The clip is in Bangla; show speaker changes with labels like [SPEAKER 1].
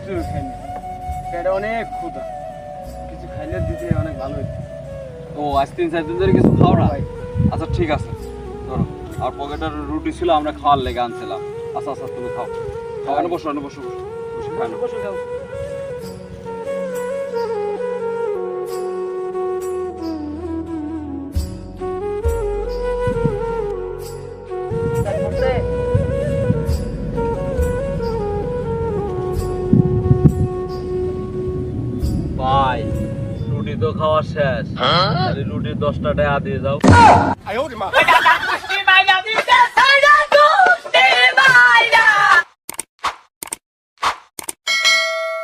[SPEAKER 1] একটু খাইনি, পেটে অনেক ক্ষুধা, কিছু খাইলে দিতে অনেক ভালো হতো।
[SPEAKER 2] ও আজ 3-4 দিন ধরে কিছু খাও না?
[SPEAKER 1] ভাই
[SPEAKER 2] আচ্ছা ঠিক আছে, ধরো আর পকেটের রুটি ছিল আমরা খাওয়ার লেগে আনছিলাম। আচ্ছা আচ্ছা তুমি খাও খাও, এনে বসো বসে খাও।
[SPEAKER 1] বসে যাও।
[SPEAKER 2] ভাই রুটি তো খাওয়া শেষ, রুটির 10টা টাকা দিয়ে যাও।